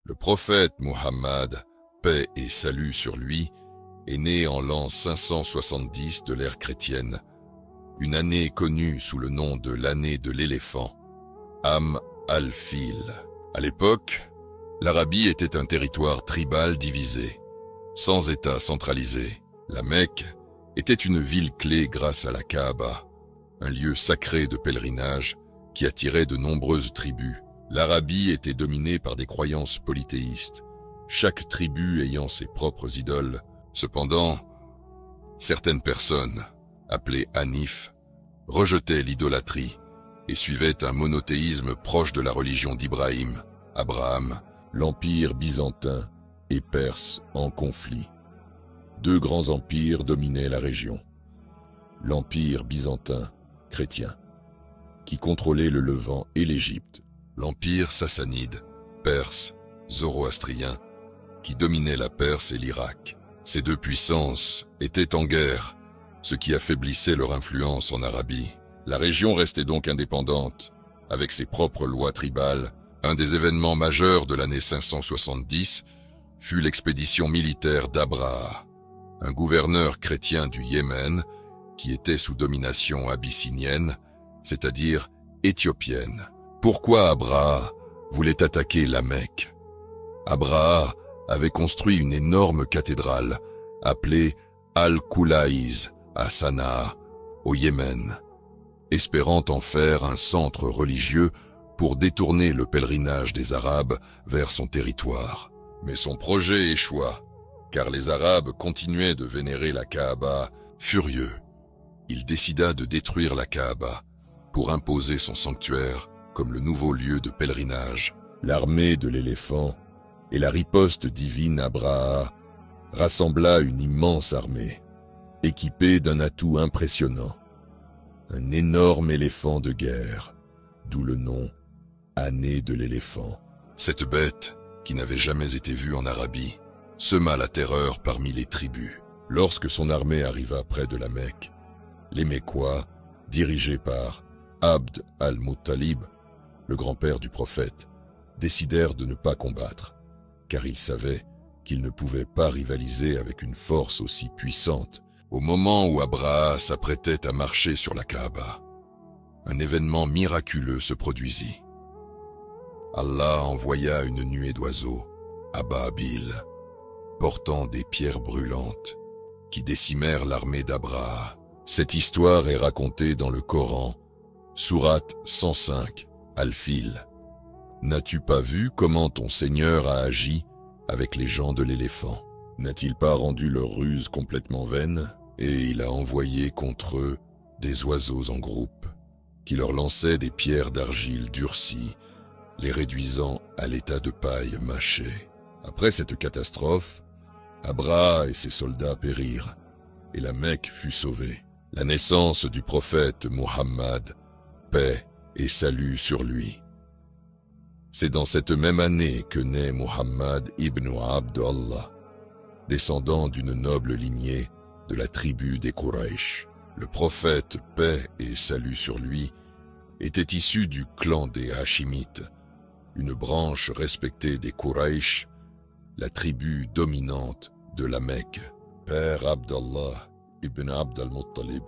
Le prophète Muhammad, paix et salut sur lui, est né en l'an 570 de l'ère chrétienne, une année connue sous le nom de l'année de l'éléphant, Am al-Fil. À l'époque, l'Arabie était un territoire tribal divisé, sans État centralisé. La Mecque était une ville clé grâce à la Kaaba, un lieu sacré de pèlerinage qui attirait de nombreuses tribus. L'Arabie était dominée par des croyances polythéistes, chaque tribu ayant ses propres idoles. Cependant, certaines personnes, appelées Hanif, rejetaient l'idolâtrie et suivaient un monothéisme proche de la religion d'Ibrahim, Abraham. L'empire byzantin et perse en conflit. Deux grands empires dominaient la région. L'empire byzantin, chrétien, qui contrôlait le Levant et l'Égypte. L'empire sassanide, perse, zoroastrien, qui dominait la Perse et l'Irak. Ces deux puissances étaient en guerre, ce qui affaiblissait leur influence en Arabie. La région restait donc indépendante, avec ses propres lois tribales. Un des événements majeurs de l'année 570 fut l'expédition militaire d'Abraha, un gouverneur chrétien du Yémen qui était sous domination abyssinienne, c'est-à-dire éthiopienne. Pourquoi Abraha voulait attaquer la Mecque? Abraha avait construit une énorme cathédrale appelée Al-Kulaïz à Sanaa, au Yémen, espérant en faire un centre religieux pour détourner le pèlerinage des Arabes vers son territoire. Mais son projet échoua, car les Arabes continuaient de vénérer la Kaaba. Furieux, il décida de détruire la Kaaba pour imposer son sanctuaire comme le nouveau lieu de pèlerinage. L'armée de l'éléphant et la riposte divine Abraha rassembla une immense armée, équipée d'un atout impressionnant, un énorme éléphant de guerre, d'où le nom Année de l'éléphant. Cette bête, qui n'avait jamais été vue en Arabie, sema la terreur parmi les tribus. Lorsque son armée arriva près de la Mecque, les Mécois, dirigés par Abd al-Muttalib, le grand-père du prophète, décidèrent de ne pas combattre, car ils savaient qu'ils ne pouvaient pas rivaliser avec une force aussi puissante. Au moment où Abraha s'apprêtait à marcher sur la Kaaba, un événement miraculeux se produisit. Allah envoya une nuée d'oiseaux, Ababil, portant des pierres brûlantes, qui décimèrent l'armée d'Abraha. Cette histoire est racontée dans le Coran, sourate 105, Al-Fil. N'as-tu pas vu comment ton Seigneur a agi avec les gens de l'éléphant? N'a-t-il pas rendu leur ruse complètement vaine? Et il a envoyé contre eux des oiseaux en groupe, qui leur lançaient des pierres d'argile durcies, les réduisant à l'état de paille mâchée. Après cette catastrophe, Abraha et ses soldats périrent, et la Mecque fut sauvée. La naissance du prophète Muhammad, paix et salut sur lui. C'est dans cette même année que naît Muhammad ibn Abdallah, descendant d'une noble lignée de la tribu des Quraysh. Le prophète, paix et salut sur lui, était issu du clan des Hachimites, une branche respectée des Quraysh, la tribu dominante de la Mecque. Père Abdallah ibn Abd al-Muttalib,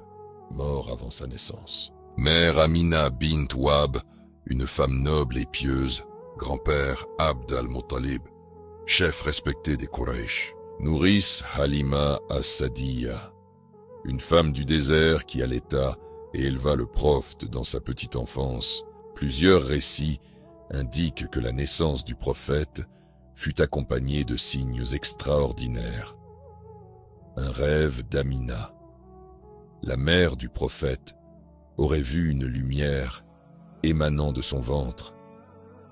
mort avant sa naissance. Mère Amina bint Wahb, une femme noble et pieuse. Grand-père Abd al-Muttalib, chef respecté des Quraysh. Nourrice Halima as-Sadiya, une femme du désert qui allaita et éleva le prophète dans sa petite enfance. Plusieurs récits indiquent que la naissance du prophète fut accompagnée de signes extraordinaires. Un rêve d'Amina, la mère du prophète, aurait vu une lumière émanant de son ventre,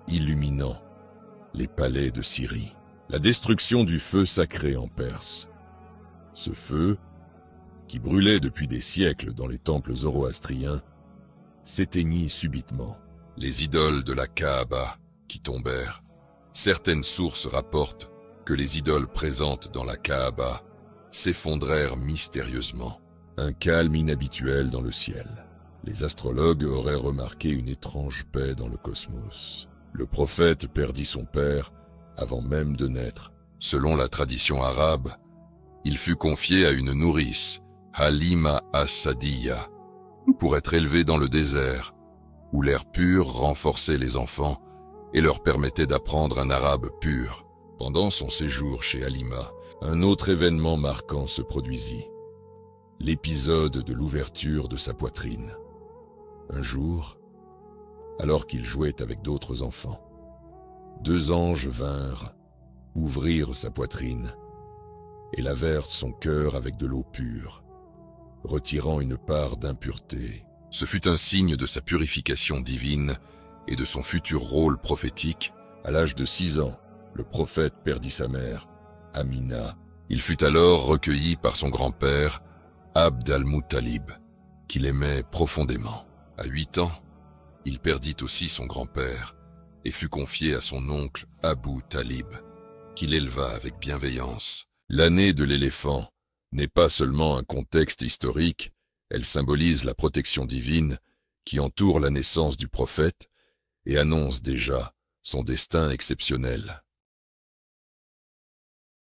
illuminant les palais de Syrie. La destruction du feu sacré en Perse. Ce feu, qui brûlait depuis des siècles dans les temples zoroastriens, s'éteignit subitement. Les idoles de la Kaaba qui tombèrent. Certaines sources rapportent que les idoles présentes dans la Kaaba s'effondrèrent mystérieusement. Un calme inhabituel dans le ciel. Les astrologues auraient remarqué une étrange paix dans le cosmos. Le prophète perdit son père avant même de naître. Selon la tradition arabe, il fut confié à une nourrice, Halima as-Sadiya, pour être élevé dans le désert, où l'air pur renforçait les enfants et leur permettait d'apprendre un arabe pur. Pendant son séjour chez Halima, un autre événement marquant se produisit. L'épisode de l'ouverture de sa poitrine. Un jour, alors qu'il jouait avec d'autres enfants, 2 anges vinrent, ouvrirent sa poitrine et lavèrent son cœur avec de l'eau pure, retirant une part d'impureté. Ce fut un signe de sa purification divine et de son futur rôle prophétique. À l'âge de 6 ans, le prophète perdit sa mère, Amina. Il fut alors recueilli par son grand-père, Abd al-Muttalib, qu'il aimait profondément. À 8 ans, il perdit aussi son grand-père et fut confié à son oncle Abu Talib, qu'il éleva avec bienveillance. L'année de l'éléphant n'est pas seulement un contexte historique, elle symbolise la protection divine qui entoure la naissance du prophète et annonce déjà son destin exceptionnel.